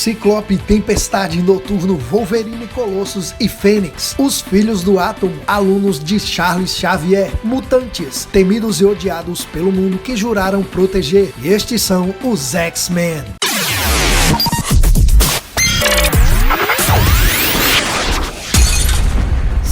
Ciclope, Tempestade, Noturno, Wolverine, Colossus e Fênix, os filhos do Átomo, alunos de Charles Xavier, mutantes, temidos e odiados pelo mundo que juraram proteger. E estes são os X-Men.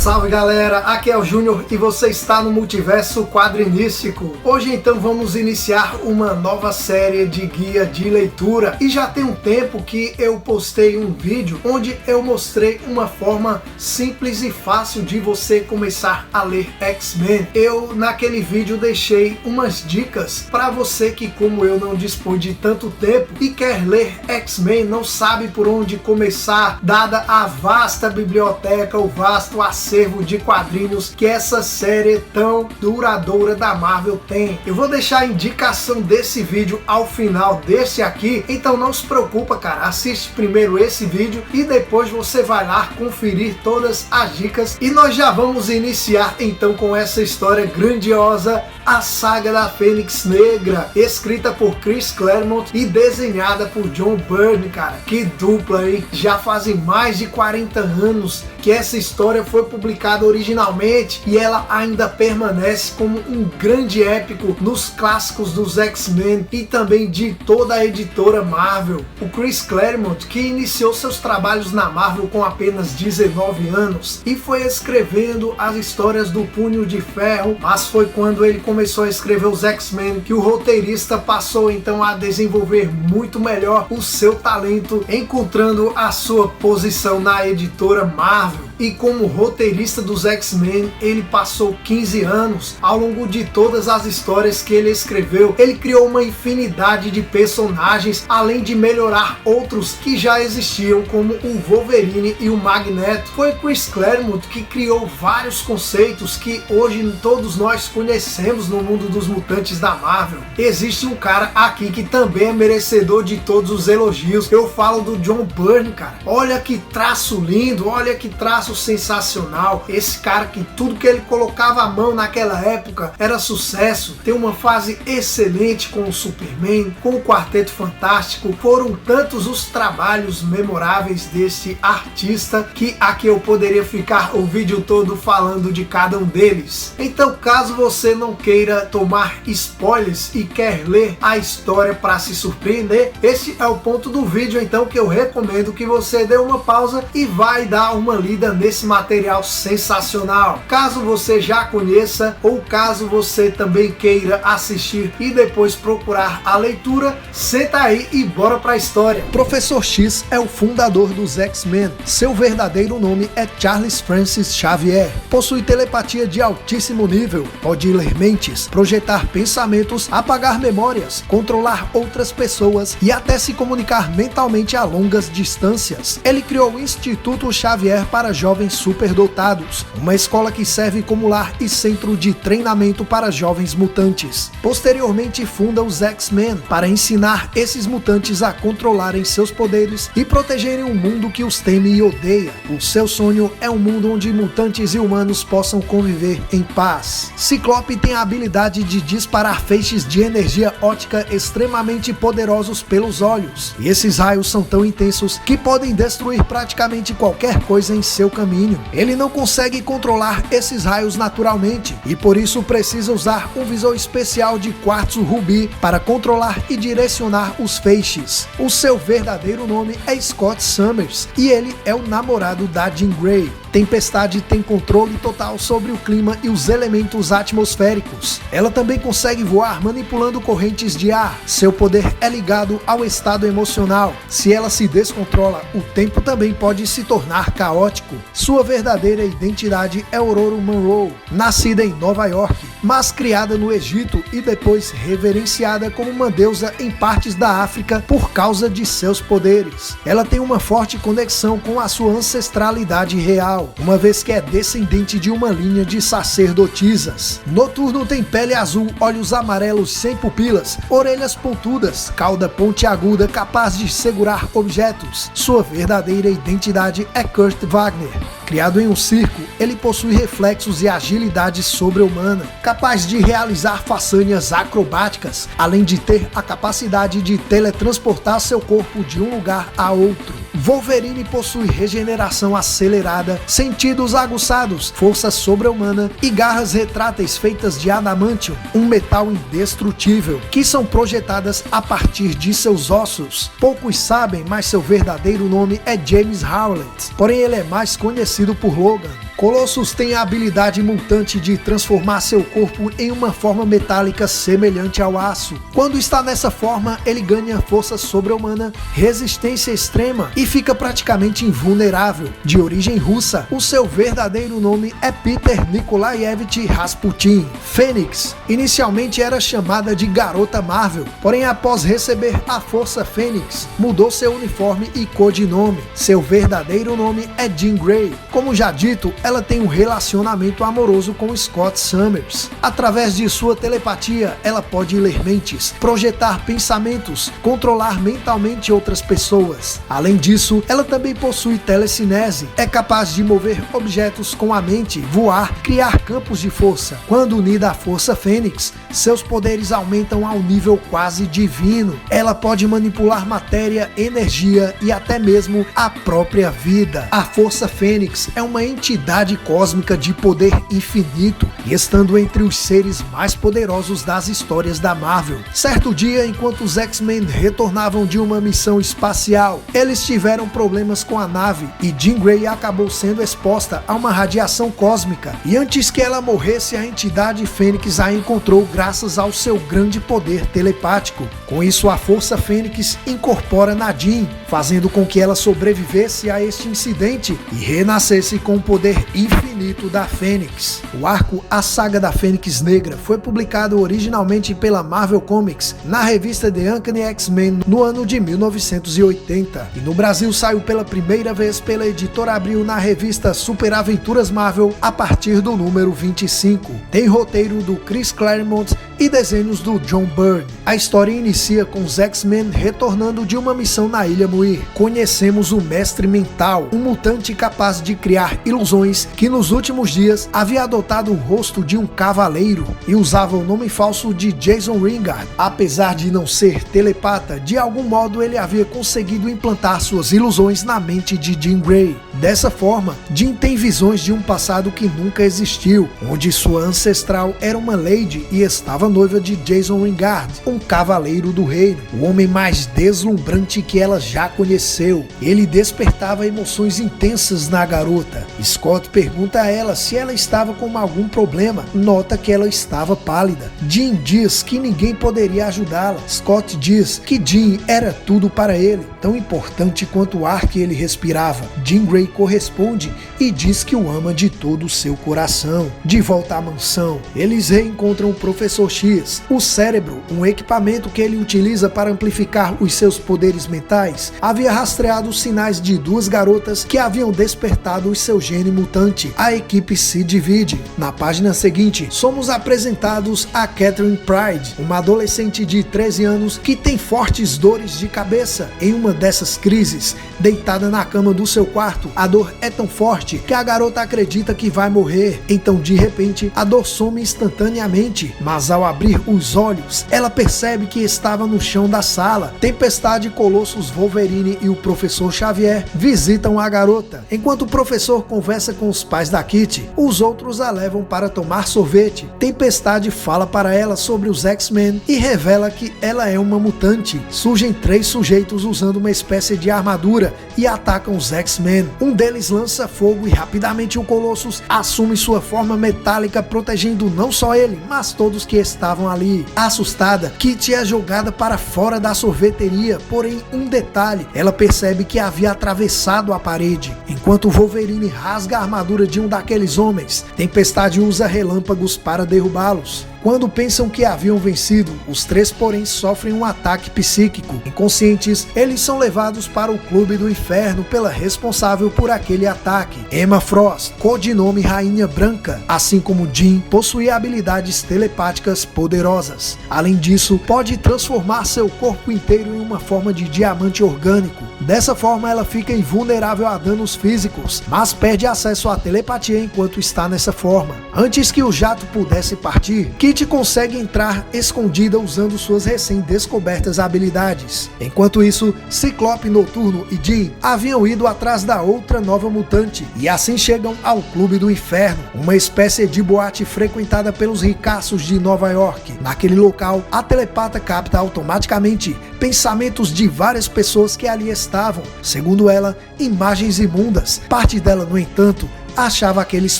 Salve galera, aqui é o Júnior e você está no Multiverso Quadrinístico. Hoje então vamos iniciar uma nova série de guia de leitura e já tem um tempo que eu postei um vídeo onde eu mostrei uma forma simples e fácil de você começar a ler X-Men. Eu naquele vídeo deixei umas dicas para você que, como eu, não dispõe de tanto tempo e quer ler X-Men, não sabe por onde começar, dada a vasta biblioteca, o vasto acervo de quadrinhos que essa série tão duradoura da Marvel tem. Eu vou deixar a indicação desse vídeo ao final desse aqui, então não se preocupa, cara, assiste primeiro esse vídeo e depois você vai lá conferir todas as dicas e nós já vamos iniciar então com essa história grandiosa, a saga da Fênix Negra, escrita por Chris Claremont e desenhada por John Byrne, cara. Que dupla, hein? Já fazem mais de 40 anos que essa história foi publicada originalmente e ela ainda permanece como um grande épico nos clássicos dos X-Men e também de toda a editora Marvel. O Chris Claremont, que iniciou seus trabalhos na Marvel com apenas 19 anos e foi escrevendo as histórias do Punho de Ferro, mas foi quando ele começou a escrever os X-Men que o roteirista passou então a desenvolver muito melhor o seu talento, encontrando a sua posição na editora Marvel. E como roteirista dos X-Men, ele passou 15 anos. Ao longo de todas as histórias que ele escreveu, ele criou uma infinidade de personagens, além de melhorar outros que já existiam, como o Wolverine e o Magneto. Foi Chris Claremont que criou vários conceitos que hoje todos nós conhecemos no mundo dos mutantes da Marvel. Existe um cara aqui que também é merecedor de todos os elogios. Eu falo do John Byrne, cara. Olha que traço lindo, olha que traço sensacional. Esse cara que tudo que ele colocava a mão naquela época era sucesso. Tem uma fase excelente com o Superman, com o Quarteto Fantástico. Foram tantos os trabalhos memoráveis desse artista que aqui eu poderia ficar o vídeo todo falando de cada um deles. Então, caso você não queira tomar spoilers e quer ler a história para se surpreender, esse é o ponto do vídeo então que eu recomendo que você dê uma pausa e vai dar uma lida nesse material sensacional. Caso você já conheça ou caso você também queira assistir e depois procurar a leitura, senta aí e bora pra história. Professor X é o fundador dos X-Men. Seu verdadeiro nome é Charles Francis Xavier. Possui telepatia de altíssimo nível, pode ler mentes, projetar pensamentos, apagar memórias, controlar outras pessoas e até se comunicar mentalmente a longas distâncias. Ele criou o Instituto Xavier para jovens superdotados, uma escola que serve como lar e centro de treinamento para jovens mutantes. Posteriormente funda os X-Men para ensinar esses mutantes a controlarem seus poderes e protegerem um mundo que os teme e odeia. O seu sonho é um mundo onde mutantes e humanos possam conviver em paz. Ciclope tem a habilidade de disparar feixes de energia óptica extremamente poderosos pelos olhos, e esses raios são tão intensos que podem destruir praticamente qualquer coisa em seu caminho. Ele não consegue controlar esses raios naturalmente e por isso precisa usar um visor especial de quartzo rubi para controlar e direcionar os feixes. O seu verdadeiro nome é Scott Summers e ele é o namorado da Jean Grey. Tempestade tem controle total sobre o clima e os elementos atmosféricos. Ela também consegue voar manipulando correntes de ar. Seu poder é ligado ao estado emocional. Se ela se descontrola, o tempo também pode se tornar caótico. Sua verdadeira identidade é Ororo Monroe, nascida em Nova York, mas criada no Egito e depois reverenciada como uma deusa em partes da África por causa de seus poderes. Ela tem uma forte conexão com a sua ancestralidade real, uma vez que é descendente de uma linha de sacerdotisas. Noturno tem pele azul, olhos amarelos sem pupilas, orelhas pontudas, cauda pontiaguda capaz de segurar objetos. Sua verdadeira identidade é Kurt Wagner, Criado em um circo, ele possui reflexos e agilidade sobre-humana, capaz de realizar façanhas acrobáticas, além de ter a capacidade de teletransportar seu corpo de um lugar a outro. Wolverine possui regeneração acelerada, sentidos aguçados, força sobre-humana e garras retráteis feitas de adamantium, um metal indestrutível, que são projetadas a partir de seus ossos. Poucos sabem, mas seu verdadeiro nome é James Howlett, porém ele é mais conhecido por Logan. Colossus tem a habilidade mutante de transformar seu corpo em uma forma metálica semelhante ao aço. Quando está nessa forma, ele ganha força sobre-humana, resistência extrema e fica praticamente invulnerável. De origem russa, o seu verdadeiro nome é Peter Nikolaevich Rasputin. Fênix inicialmente era chamada de Garota Marvel, porém após receber a Força Fênix, mudou seu uniforme e codinome. Seu verdadeiro nome é Jean Grey. Como já dito, ela tem um relacionamento amoroso com Scott Summers. Através de sua telepatia, ela pode ler mentes, projetar pensamentos, controlar mentalmente outras pessoas. Além disso, ela também possui telecinese, é capaz de mover objetos com a mente, voar, criar campos de força. Quando unida à Força Fênix, seus poderes aumentam ao nível quase divino. Ela pode manipular matéria, energia e até mesmo a própria vida. A Força Fênix é uma entidade cósmica de poder infinito e estando entre os seres mais poderosos das histórias da Marvel. Certo dia, enquanto os X-Men retornavam de uma missão espacial, eles tiveram problemas com a nave e Jean Grey acabou sendo exposta a uma radiação cósmica. E antes que ela morresse, a entidade Fênix a encontrou graças ao seu grande poder telepático. Com isso, a Força Fênix incorpora na Jean, fazendo com que ela sobrevivesse a este incidente e renascesse com o poder infinito da Fênix. O arco A Saga da Fênix Negra foi publicado originalmente pela Marvel Comics na revista The Uncanny X-Men no ano de 1980 e no Brasil saiu pela primeira vez pela editora Abril na revista Super Aventuras Marvel a partir do número 25. Tem roteiro do Chris Claremont e desenhos do John Byrne. A história inicia com os X-Men retornando de uma missão na Ilha Muir. Conhecemos o Mestre Mental, um mutante capaz de criar ilusões que nos últimos dias havia adotado o rosto de um cavaleiro e usava o nome falso de Jason Ringard. Apesar de não ser telepata, de algum modo ele havia conseguido implantar suas ilusões na mente de Jean Grey. Dessa forma, Jean tem visões de um passado que nunca existiu, onde sua ancestral era uma lady e estava noiva de Jason Ringard, um cavaleiro do reino, o homem mais deslumbrante que ela já conheceu. Ele despertava emoções intensas na garota. Scott pergunta a ela se ela estava com algum problema, nota que ela estava pálida. Jean diz que ninguém poderia ajudá-la. Scott diz que Jean era tudo para ele, tão importante quanto o ar que ele respirava. Jean Grey corresponde e diz que o ama de todo o seu coração. De volta à mansão, eles reencontram o Professor X, o cérebro, um equipamento que ele utiliza para amplificar os seus poderes mentais, havia rastreado os sinais de duas garotas que haviam despertado o seu gene mutante. A equipe se divide. Na página seguinte, somos apresentados a Catherine Pryde, uma adolescente de 13 anos que tem fortes dores de cabeça. Em uma dessas crises, deitada na cama do seu quarto, a dor é tão forte que a garota acredita que vai morrer. Então, de repente, a dor some instantaneamente, mas ao abrir os olhos, ela percebe que estava no chão da sala. Tempestade, Colossus, Wolverine e o Professor Xavier visitam a garota. Enquanto o professor conversa com os pais da Kitty, os outros a levam para tomar sorvete. Tempestade fala para ela sobre os X-Men e revela que ela é uma mutante. Surgem 3 sujeitos usando uma espécie de armadura e atacam os X-Men. Um deles lança fogo e rapidamente o Colossus assume sua forma metálica, protegendo não só ele, mas todos que estavam ali. Assustada, Kitty é jogada para fora da sorveteria, porém um detalhe, ela percebe que havia atravessado a parede. Enquanto Wolverine rasga a armadura de um daqueles homens, Tempestade usa relâmpagos para derrubá-los. Quando pensam que haviam vencido, os três porém sofrem um ataque psíquico. Inconscientes, eles são levados para o Clube do Inferno pela responsável por aquele ataque, Emma Frost, codinome Rainha Branca, assim como Jean possuía habilidades telepáticas poderosas. Além disso, pode transformar seu corpo inteiro em uma forma de diamante orgânico. Dessa forma, ela fica invulnerável a danos físicos, mas perde acesso à telepatia enquanto está nessa forma. Antes que o jato pudesse partir, Kitty consegue entrar escondida usando suas recém-descobertas habilidades. Enquanto isso, Ciclope, Noturno e Jean haviam ido atrás da outra nova mutante, e assim chegam ao Clube do Inferno, uma espécie de boate frequentada pelos ricaços de Nova York. Naquele local, a telepata capta automaticamente pensamentos de várias pessoas que ali estavam, segundo ela, imagens imundas. Parte dela, no entanto, achava aqueles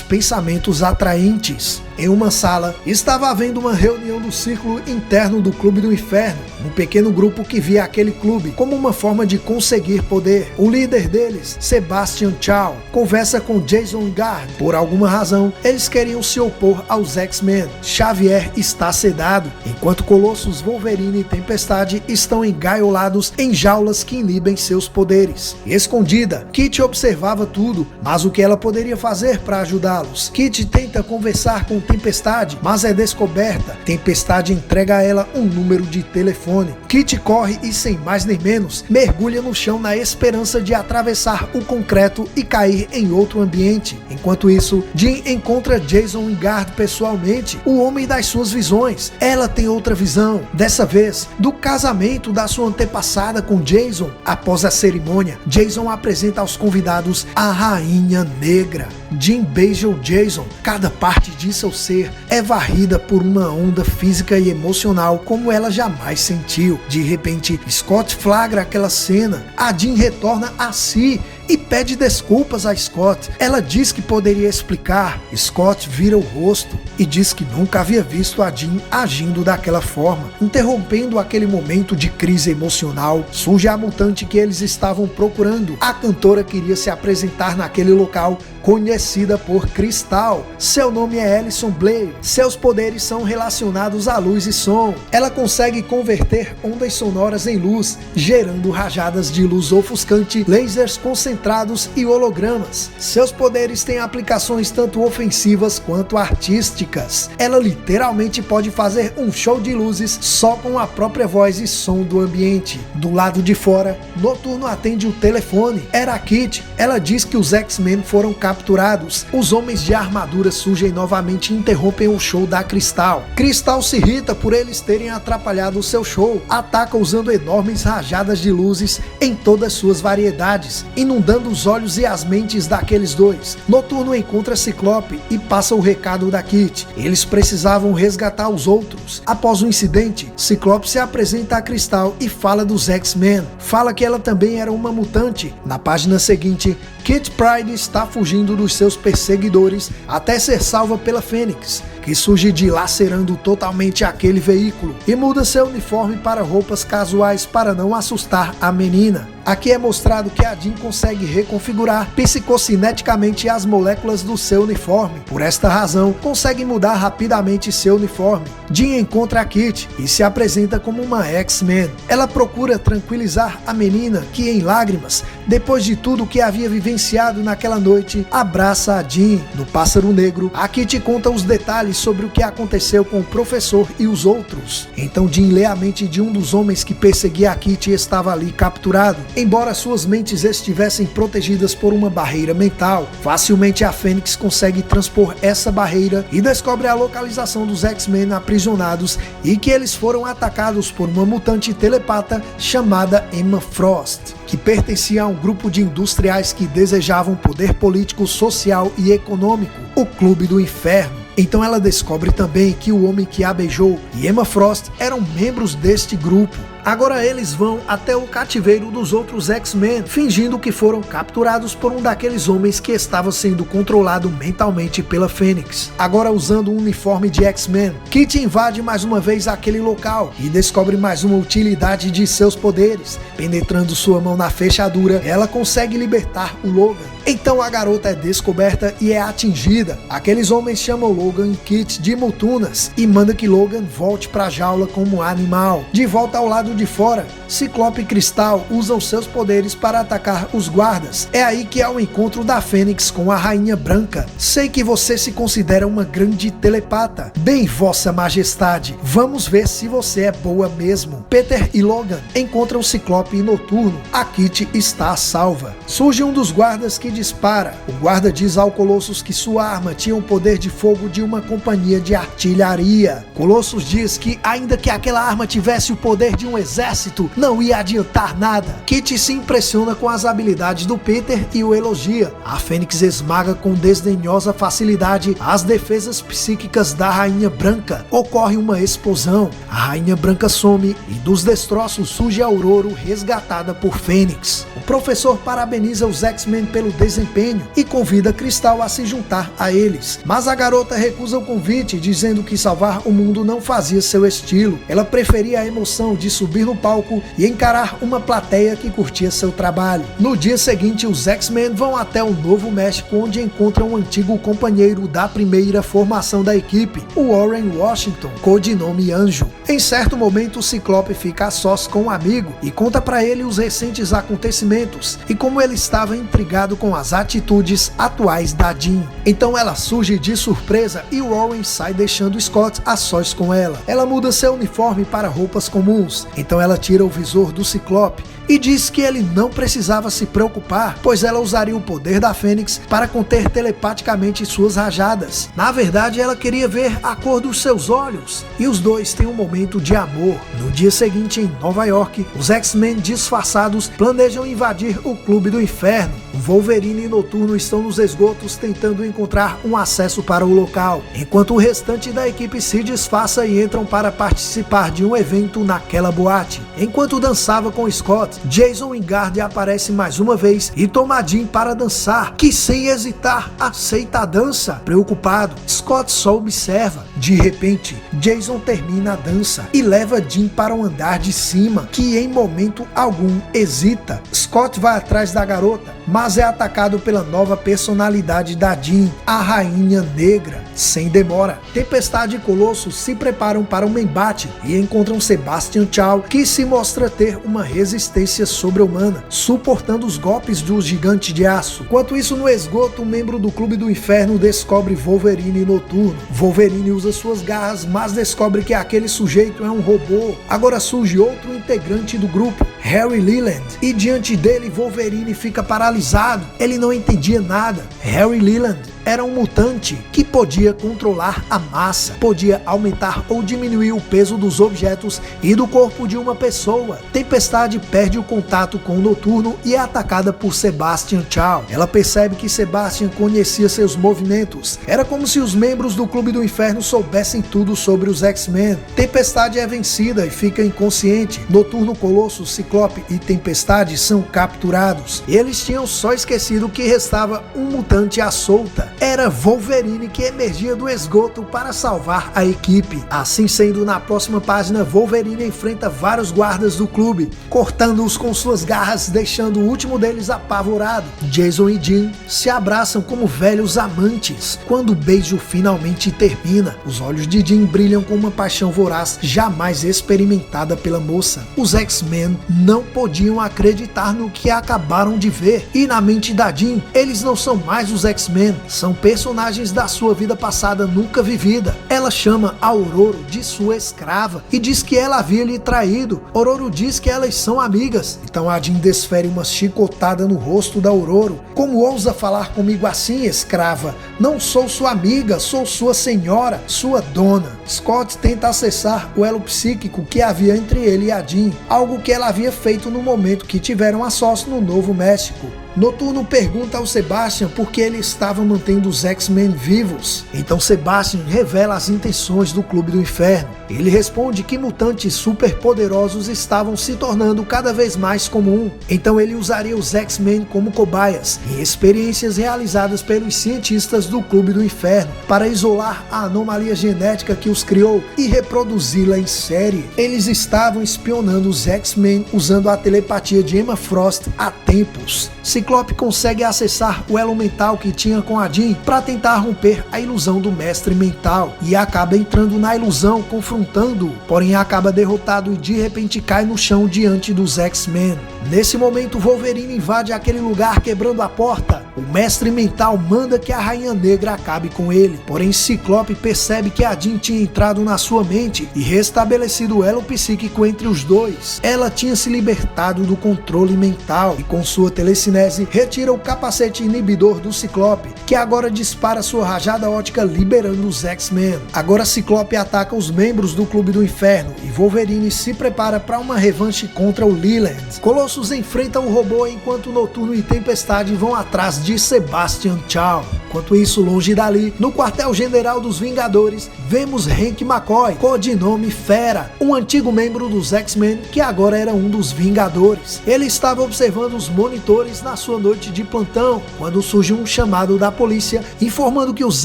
pensamentos atraentes. Em uma sala, estava havendo uma reunião do círculo interno do Clube do Inferno, um pequeno grupo que via aquele clube como uma forma de conseguir poder. O líder deles, Sebastian Shaw, conversa com Jason Guard. Por alguma razão, eles queriam se opor aos X-Men. Xavier está sedado, enquanto Colossus, Wolverine e Tempestade estão engaiolados em jaulas que inibem seus poderes. Escondida, Kitty observava tudo, mas o que ela poderia fazer para ajudá-los? Kitty tenta conversar com Tempestade, mas é descoberta. Tempestade entrega a ela um número de telefone. Kitty corre e, sem mais nem menos, mergulha no chão na esperança de atravessar o concreto e cair em outro ambiente. Enquanto isso, Jean encontra Jason Guard pessoalmente, o homem das suas visões. Ela tem outra visão, dessa vez do casamento da sua antepassada com Jason. Após a cerimônia, Jason apresenta aos convidados a Rainha Negra. Jean beija o Jason. Cada parte de seu ser é varrida por uma onda física e emocional como ela jamais sentiu. De repente, Scott flagra aquela cena. A Jean retorna a si e pede desculpas a Scott. Ela diz que poderia explicar. Scott vira o rosto e diz que nunca havia visto a Jean agindo daquela forma. Interrompendo aquele momento de crise emocional, surge a mutante que eles estavam procurando. A cantora queria se apresentar naquele local, conhecida por Cristal. Seu nome é Alison Blade. Seus poderes são relacionados à luz e som. Ela consegue converter ondas sonoras em luz, gerando rajadas de luz ofuscante, lasers concentrados e hologramas. Seus poderes têm aplicações tanto ofensivas quanto artísticas. Ela literalmente pode fazer um show de luzes só com a própria voz e som do ambiente. Do lado de fora, Noturno atende o telefone. Era a Kitty. Ela diz que os X-Men foram capturados. Os homens de armadura surgem novamente e interrompem o show da Cristal. Cristal se irrita por eles terem atrapalhado o seu show. Ataca usando enormes rajadas de luzes em todas suas variedades, inundando os olhos e as mentes daqueles dois. Noturno encontra Ciclope e passa o recado da Kitty. Eles precisavam resgatar os outros. Após o incidente, Ciclope se apresenta a Cristal e fala dos X-Men. Fala que ela também era uma mutante. Na página seguinte, Kitty Pryde está fugindo dos seus perseguidores até ser salva pela Fênix, que surge dilacerando totalmente aquele veículo e muda seu uniforme para roupas casuais para não assustar a menina. Aqui é mostrado que a Jean consegue reconfigurar psicocineticamente as moléculas do seu uniforme. Por esta razão, consegue mudar rapidamente seu uniforme. Jean encontra a Kitty e se apresenta como uma X-Men. Ela procura tranquilizar a menina que, em lágrimas, depois de tudo que havia vivenciado naquela noite, abraça a Jean. No Pássaro Negro, a Kitty conta os detalhes sobre o que aconteceu com o professor e os outros. Então Jean lê a mente de um dos homens que perseguia a Kitty e estava ali capturado. Embora suas mentes estivessem protegidas por uma barreira mental, facilmente a Fênix consegue transpor essa barreira e descobre a localização dos X-Men aprisionados e que eles foram atacados por uma mutante telepata chamada Emma Frost, que pertencia a um grupo de industriais que desejavam poder político, social e econômico, o Clube do Inferno. Então ela descobre também que o homem que a beijou e Emma Frost eram membros deste grupo. Agora eles vão até o cativeiro dos outros X-Men, fingindo que foram capturados por um daqueles homens que estava sendo controlado mentalmente pela Fênix. Agora usando um uniforme de X-Men, Kitty invade mais uma vez aquele local e descobre mais uma utilidade de seus poderes. Penetrando sua mão na fechadura, ela consegue libertar o Logan. Então a garota é descoberta e é atingida. Aqueles homens chamam Logan e Kitty de mutunas e mandam que Logan volte para a jaula como animal. De volta ao lado de fora, Ciclope e Cristal usam seus poderes para atacar os guardas. É aí que há o encontro da Fênix com a Rainha Branca. Sei que você se considera uma grande telepata. Bem, Vossa Majestade, vamos ver se você é boa mesmo. Peter e Logan encontram Ciclope e Noturno. A Kitty está salva. Surge um dos guardas que dispara. O guarda diz ao Colossus que sua arma tinha o poder de fogo de uma companhia de artilharia. Colossus diz que ainda que aquela arma tivesse o poder de um exército, não ia adiantar nada. Kitty se impressiona com as habilidades do Peter e o elogia. A Fênix esmaga com desdenhosa facilidade as defesas psíquicas da Rainha Branca. Ocorre uma explosão. A Rainha Branca some e dos destroços surge a Ororo resgatada por Fênix. O professor parabeniza os X-Men pelo desempenho e convida Cristal a se juntar a eles. Mas a garota recusa o convite, dizendo que salvar o mundo não fazia seu estilo. Ela preferia a emoção de subir no palco e encarar uma plateia que curtia seu trabalho. No dia seguinte, os X-Men vão até o Novo México, onde encontram um antigo companheiro da primeira formação da equipe, o Warren Washington, codinome Anjo. Em certo momento, o Ciclope fica a sós com um amigo e conta para ele os recentes acontecimentos e como ele estava intrigado com as atitudes atuais da Jean. Então ela surge de surpresa e Warren sai deixando Scott a sós com ela. Ela muda seu uniforme para roupas comuns, então ela tira o visor do Ciclope e diz que ele não precisava se preocupar, pois ela usaria o poder da Fênix para conter telepaticamente suas rajadas. Na verdade, ela queria ver a cor dos seus olhos, e os dois têm um momento de amor. No dia seguinte, em Nova York, os X-Men disfarçados planejam invadir o Clube do Inferno. Wolverine e Noturno estão nos esgotos tentando encontrar um acesso para o local, enquanto o restante da equipe se disfarça e entram para participar de um evento naquela boate. Enquanto dançava com Scott, Jason Wingard aparece mais uma vez e toma Jean para dançar, que sem hesitar aceita a dança. Preocupado, Scott só observa. De repente, Jason termina a dança e leva Jean para o andar de cima, que em momento algum hesita. Scott vai atrás da garota, mas é atacado pela nova personalidade da Jean, a Rainha Negra. Sem demora, Tempestade e Colossus se preparam para um embate e encontram Sebastian Shaw, que se mostra ter uma resistência sobre-humana, suportando os golpes do Gigante de Aço. Enquanto isso, no esgoto, um membro do Clube do Inferno descobre Wolverine e Noturno. Wolverine usa suas garras, mas descobre que aquele sujeito é um robô. Agora surge outro integrante do grupo, Harry Leland, e diante dele Wolverine fica paralisado. Ele não entendia nada. Harry Leland era um mutante que podia controlar a massa, podia aumentar ou diminuir o peso dos objetos e do corpo de uma pessoa. Tempestade perde o contato com o Noturno e é atacada por Sebastian Shaw. Ela percebe que Sebastian conhecia seus movimentos. Era como se os membros do Clube do Inferno soubessem tudo sobre os X-Men. Tempestade é vencida e fica inconsciente. Noturno, Colossus, Ciclope e Tempestade são capturados. Eles tinham só esquecido que restava um mutante à solta. Era Wolverine, que emergia do esgoto para salvar a equipe. Assim sendo, na próxima página, Wolverine enfrenta vários guardas do clube, cortando-os com suas garras, deixando o último deles apavorado. Jason e Jean se abraçam como velhos amantes. Quando o beijo finalmente termina, os olhos de Jean brilham com uma paixão voraz jamais experimentada pela moça. Os X-Men não podiam acreditar no que acabaram de ver, e na mente da Jean, eles não são mais os X-Men, são personagens da sua vida passada nunca vivida. Ela chama a Ororo de sua escrava e diz que ela havia lhe traído. Ororo diz que elas são amigas. Então a Jean desfere uma chicotada no rosto da Ororo. Como ousa falar comigo assim, escrava? Não sou sua amiga, sou sua senhora, sua dona. Scott tenta acessar o elo psíquico que havia entre ele e a Jean, algo que ela havia feito no momento que tiveram a sós no Novo México. Noturno pergunta ao Sebastian por que ele estava mantendo os X-Men vivos. Então Sebastian revela as intenções do Clube do Inferno. Ele responde que mutantes superpoderosos estavam se tornando cada vez mais comum. Então ele usaria os X-Men como cobaias em experiências realizadas pelos cientistas do Clube do Inferno para isolar a anomalia genética que os criou e reproduzi-la em série. Eles estavam espionando os X-Men usando a telepatia de Emma Frost há tempos. Ciclope consegue acessar o elo mental que tinha com a Jean para tentar romper a ilusão do mestre mental e acaba entrando na ilusão, confrontando-o, porém acaba derrotado e de repente cai no chão diante dos X-Men. Nesse momento, Wolverine invade aquele lugar quebrando a porta. O mestre mental manda que a Rainha Negra acabe com ele, porém Ciclope percebe que a Jean tinha entrado na sua mente e restabelecido o elo psíquico entre os dois. Ela tinha se libertado do controle mental e com sua telecinese retira o capacete inibidor do Ciclope, que agora dispara sua rajada ótica liberando os X-Men. Agora Ciclope ataca os membros do Clube do Inferno e Wolverine se prepara para uma revanche contra o Leland. Colossus enfrenta um robô enquanto Noturno e Tempestade vão atrás de Sebastian Shaw. Enquanto isso, longe dali, no quartel-general dos Vingadores, vemos Hank McCoy, codinome Fera, um antigo membro dos X-Men que agora era um dos Vingadores. Ele estava observando os monitores na sua noite de plantão, quando surge um chamado da polícia informando que os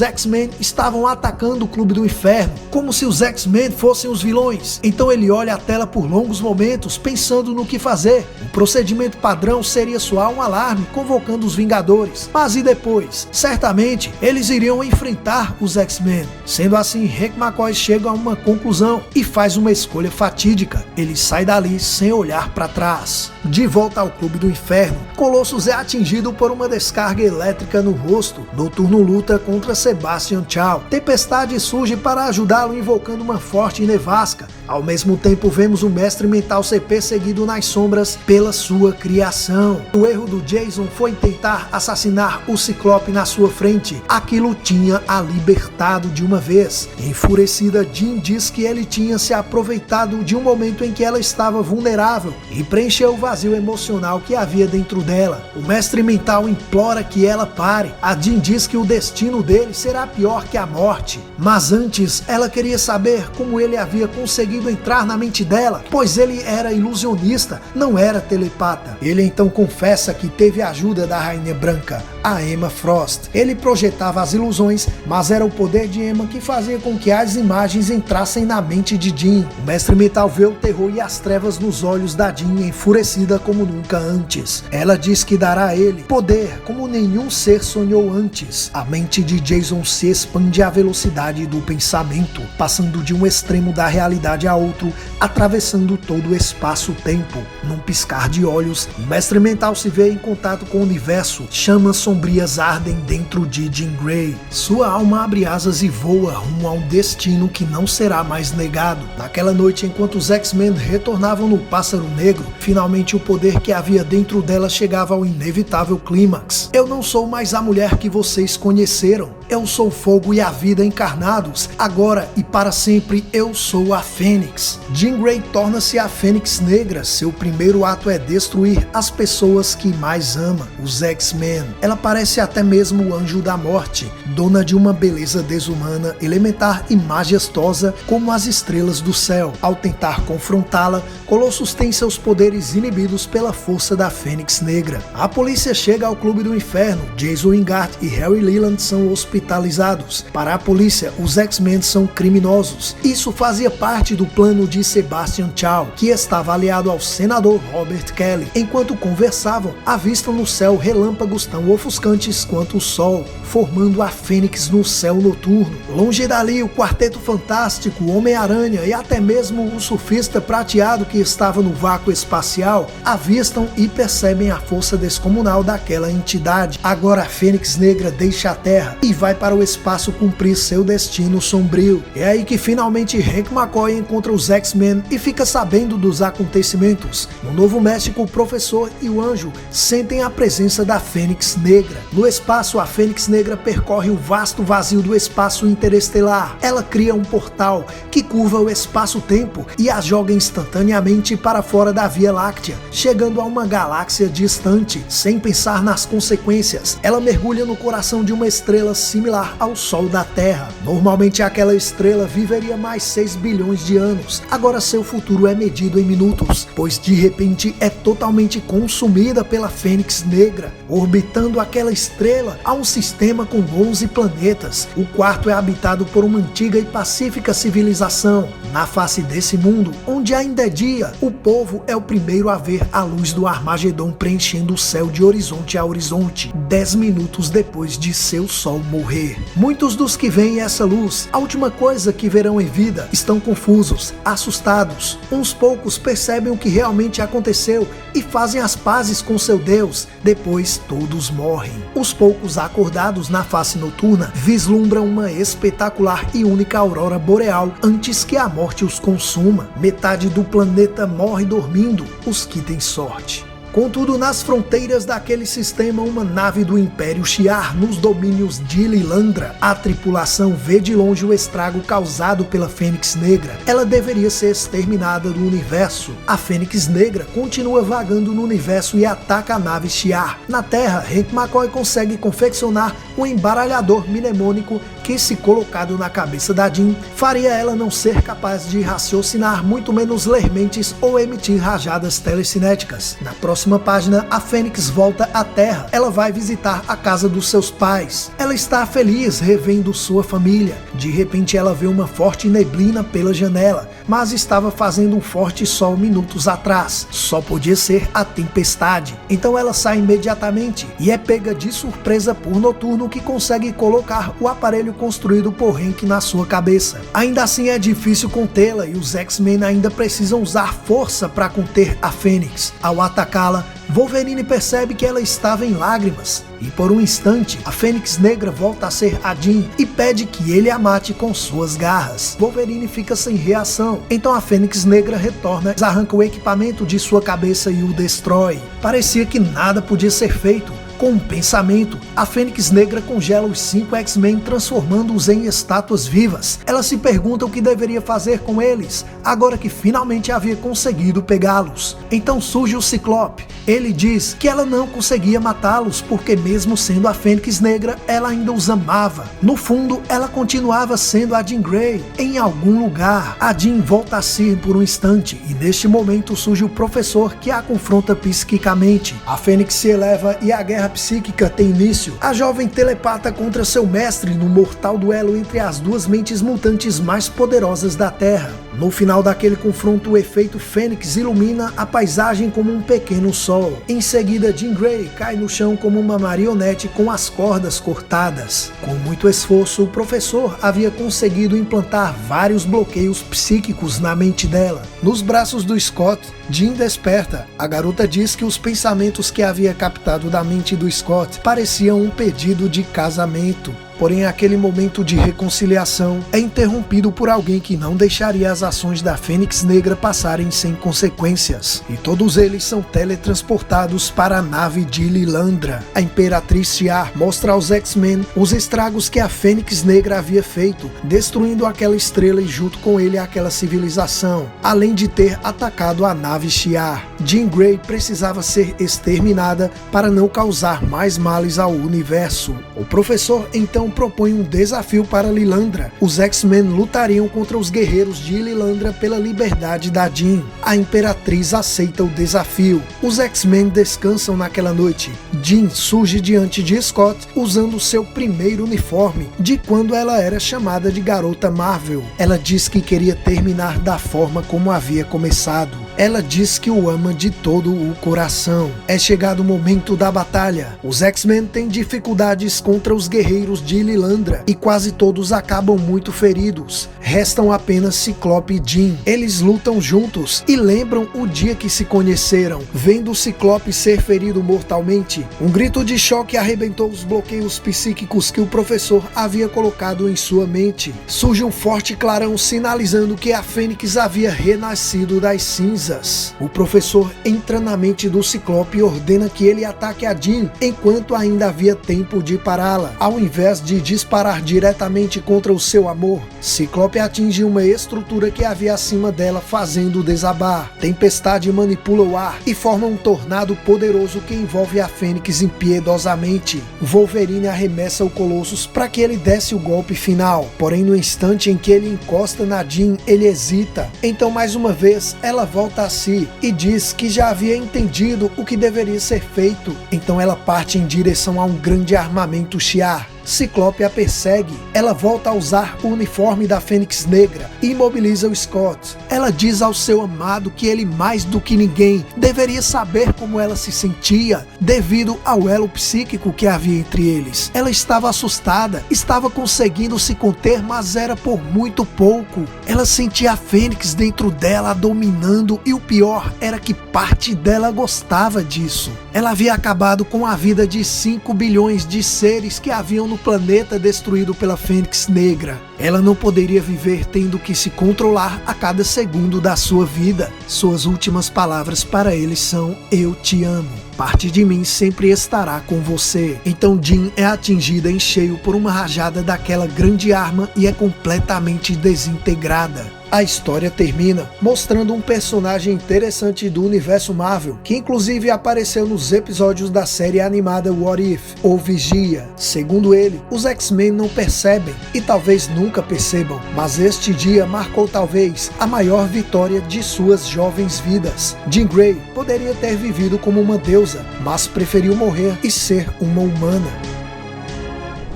X-Men estavam atacando o Clube do Inferno, como se os X-Men fossem os vilões. Então ele olha a tela por longos momentos, pensando no que fazer. O procedimento padrão seria soar um alarme, convocando os Vingadores. Mas e depois? Certamente eles iriam enfrentar os X-Men. Sendo assim, Hank McCoy chega a uma conclusão e faz uma escolha fatídica. Ele sai dali sem olhar para trás. De volta ao Clube do Inferno, Colossus é atingido por uma descarga elétrica no rosto. Noturno luta contra Sebastian Shaw. Tempestade surge para ajudá-lo invocando uma forte nevasca. Ao mesmo tempo, vemos o mestre mental ser perseguido nas sombras pela sua criação. O erro do Jason foi tentar assassinar o Ciclope na sua frente. Aquilo tinha a libertado de uma vez. Enfurecida, Jean diz que ele tinha se aproveitado de um momento em que ela estava vulnerável e preencheu o vazio emocional que havia dentro dela. O mestre mental implora que ela pare. A Jean diz que o destino dele será pior que a morte. Mas antes, ela queria saber como ele havia conseguido entrar na mente dela, pois ele era ilusionista, não era telepata. Ele então confessa que teve a ajuda da Rainha Branca, a Emma Frost. Ele projetava as ilusões, mas era o poder de Emma que fazia com que as imagens entrassem na mente de Jean. O mestre mental vê o terror e as trevas nos olhos da Jean, enfurecida como nunca antes. Ela diz que dará a ele poder como nenhum ser sonhou antes. A mente de Jason se expande à velocidade do pensamento, passando de um extremo da realidade a outro, atravessando todo o espaço-tempo. Num piscar de olhos, o mestre mental se vê em contato com o universo. Chamas sombrias ardem dentro de Jean Grey. Sua alma abre asas e voa rumo a um destino que não será mais negado. Naquela noite, enquanto os X-Men retornavam no Pássaro Negro, finalmente o poder que havia dentro dela chegava ao inevitável clímax. Eu não sou mais a mulher que vocês conheceram. Eu sou o fogo e a vida encarnados. Agora e para sempre eu sou a Fênix. Jean Grey torna-se a Fênix Negra. Seu primeiro ato é destruir as pessoas que mais ama, os X-Men. Ela parece até mesmo o Anjo da Morte, dona de uma beleza desumana, elementar e majestosa como as estrelas do céu. Ao tentar confrontá-la, Colossus tem seus poderes inibidos pela força da Fênix Negra. A polícia chega ao Clube do Inferno. Jason Wingard e Harry Leland são hospitalizados. Para a polícia, os X-Men são criminosos. Isso fazia parte do plano de Sebastian Shaw, que estava aliado ao senador Robert Kelly. Enquanto conversavam, avistam no céu relâmpagos tão ofuscantes quanto o sol, formando a Fênix no céu noturno. Longe dali, o Quarteto Fantástico, o Homem-Aranha e até mesmo o surfista prateado que estava no vácuo espacial avistam e percebem a força descomunal daquela entidade. Agora a Fênix Negra deixa a Terra e vai vai para o espaço cumprir seu destino sombrio. É aí que finalmente Hank McCoy encontra os X-Men e fica sabendo dos acontecimentos. No Novo México, o professor e o Anjo sentem a presença da Fênix Negra. No espaço, a Fênix Negra percorre o vasto vazio do espaço interestelar. Ela cria um portal que curva o espaço-tempo e a joga instantaneamente para fora da Via Láctea, chegando a uma galáxia distante. Sem pensar nas consequências, ela mergulha no coração de uma estrela similar ao Sol da Terra. Normalmente aquela estrela viveria mais 6 bilhões de anos. Agora seu futuro é medido em minutos, pois de repente é totalmente consumida pela Fênix Negra. Orbitando aquela estrela há um sistema com 11 planetas. O quarto é habitado por uma antiga e pacífica civilização. Na face desse mundo, onde ainda é dia, o povo é o primeiro a ver a luz do Armagedon preenchendo o céu de horizonte a horizonte, 10 minutos depois de seu sol morrer. Muitos dos que veem essa luz, a última coisa que verão em vida, estão confusos, assustados. Uns poucos percebem o que realmente aconteceu e fazem as pazes com seu Deus. Depois todos morrem. Os poucos acordados na face noturna vislumbram uma espetacular e única aurora boreal antes que a morte os consuma. Metade do planeta morre dormindo, os que têm sorte. Contudo, nas fronteiras daquele sistema, uma nave do Império Shi'ar, nos domínios de Lilandra, a tripulação vê de longe o estrago causado pela Fênix Negra. Ela deveria ser exterminada do universo. A Fênix Negra continua vagando no universo e ataca a nave Shi'ar. Na Terra, Hank McCoy consegue confeccionar um embaralhador mnemônico que, se colocado na cabeça da Jean, faria ela não ser capaz de raciocinar, muito menos ler mentes ou emitir rajadas telecinéticas. Na próxima página, a Fênix volta à Terra. Ela vai visitar a casa dos seus pais. Ela está feliz revendo sua família. De repente ela vê uma forte neblina pela janela, mas estava fazendo um forte sol minutos atrás. Só podia ser a tempestade. Então ela sai imediatamente e é pega de surpresa por Noturno, que consegue colocar o aparelho construído por Hank na sua cabeça. Ainda assim é difícil contê-la e os X-Men ainda precisam usar força para conter a Fênix. Ao atacá-la, Wolverine percebe que ela estava em lágrimas e por um instante a Fênix Negra volta a ser a Jean e pede que ele a mate com suas garras. Wolverine fica sem reação, então a Fênix Negra retorna, arranca o equipamento de sua cabeça e o destrói. Parecia que nada podia ser feito. Com um pensamento, a Fênix Negra congela os 5 X-Men, transformando-os em estátuas vivas. Ela se pergunta o que deveria fazer com eles, agora que finalmente havia conseguido pegá-los. Então surge o Ciclope. Ele diz que ela não conseguia matá-los, porque mesmo sendo a Fênix Negra, ela ainda os amava. No fundo, ela continuava sendo a Jean Grey. Em algum lugar, a Jean volta a si por um instante, e neste momento surge o professor, que a confronta psiquicamente. A Fênix se eleva e a guerra psíquica tem início. A jovem telepata contra seu mestre no mortal duelo entre as duas mentes mutantes mais poderosas da Terra. No final daquele confronto, o efeito Fênix ilumina a paisagem como um pequeno sol. Em seguida, Jean Grey cai no chão como uma marionete com as cordas cortadas. Com muito esforço, o professor havia conseguido implantar vários bloqueios psíquicos na mente dela. Nos braços do Scott, Jean desperta. A garota diz que os pensamentos que havia captado da mente do Scott pareciam um pedido de casamento. Porém, aquele momento de reconciliação é interrompido por alguém que não deixaria as ações da Fênix Negra passarem sem consequências. E todos eles são teletransportados para a nave de Lilandra. A Imperatriz Shi'ar mostra aos X-Men os estragos que a Fênix Negra havia feito, destruindo aquela estrela e junto com ele aquela civilização, além de ter atacado a nave Shi'ar. Jean Grey precisava ser exterminada para não causar mais males ao universo. O professor então propõe um desafio para Lilandra. Os X-Men lutariam contra os guerreiros de Lilandra pela liberdade da Jean. A Imperatriz aceita o desafio. Os X-Men descansam naquela noite. Jean surge diante de Scott usando seu primeiro uniforme, de quando ela era chamada de Garota Marvel. Ela diz que queria terminar da forma como havia começado. Ela diz que o ama de todo o coração. É chegado o momento da batalha. Os X-Men têm dificuldades contra os guerreiros de Lilandra e quase todos acabam muito feridos. Restam apenas Ciclope e Jean. Eles lutam juntos e lembram o dia que se conheceram. Vendo o Ciclope ser ferido mortalmente, um grito de choque arrebentou os bloqueios psíquicos que o professor havia colocado em sua mente. Surge um forte clarão sinalizando que a Fênix havia renascido das cinzas. O professor entra na mente do Ciclope e ordena que ele ataque a Jean enquanto ainda havia tempo de pará-la. Ao invés de disparar diretamente contra o seu amor, Ciclope atinge uma estrutura que havia acima dela, fazendo desabar. Tempestade manipula o ar e forma um tornado poderoso que envolve a Fênix impiedosamente. Wolverine arremessa o Colossus para que ele desse o golpe final, porém no instante em que ele encosta na Jean, ele hesita. Então mais uma vez ela volta a si e diz que já havia entendido o que deveria ser feito. Então ela parte em direção a um grande armamento Shi'ar. Ciclope a persegue. Ela volta a usar o uniforme da Fênix Negra e imobiliza o Scott. Ela diz ao seu amado que ele, mais do que ninguém, deveria saber como ela se sentia devido ao elo psíquico que havia entre eles. Ela estava assustada, estava conseguindo se conter, mas era por muito pouco. Ela sentia a Fênix dentro dela dominando e o pior era que parte dela gostava disso. Ela havia acabado com a vida de 5 bilhões de seres que haviam no planeta destruído pela Fênix Negra. Ela não poderia viver tendo que se controlar a cada segundo da sua vida. Suas últimas palavras para ele são: eu te amo. Parte de mim sempre estará com você. Então Jean é atingida em cheio por uma rajada daquela grande arma e é completamente desintegrada. A história termina mostrando um personagem interessante do universo Marvel, que inclusive apareceu nos episódios da série animada What If, ou Vigia. Segundo ele, os X-Men não percebem e talvez nunca percebam, mas este dia marcou talvez a maior vitória de suas jovens vidas. Jean Grey poderia ter vivido como uma deusa, mas preferiu morrer e ser uma humana.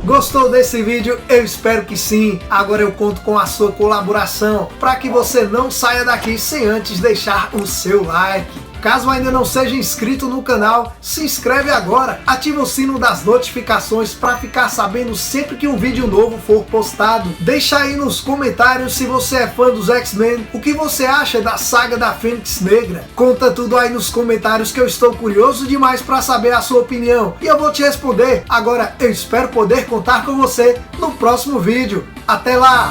Gostou desse vídeo? Eu espero que sim. Agora eu conto com a sua colaboração para que você não saia daqui sem antes deixar o seu like. Caso ainda não seja inscrito no canal, se inscreve agora, ativa o sino das notificações para ficar sabendo sempre que um vídeo novo for postado. Deixa aí nos comentários se você é fã dos X-Men, o que você acha da saga da Fênix Negra. Conta tudo aí nos comentários que eu estou curioso demais para saber a sua opinião e eu vou te responder. Agora eu espero poder contar com você no próximo vídeo. Até lá!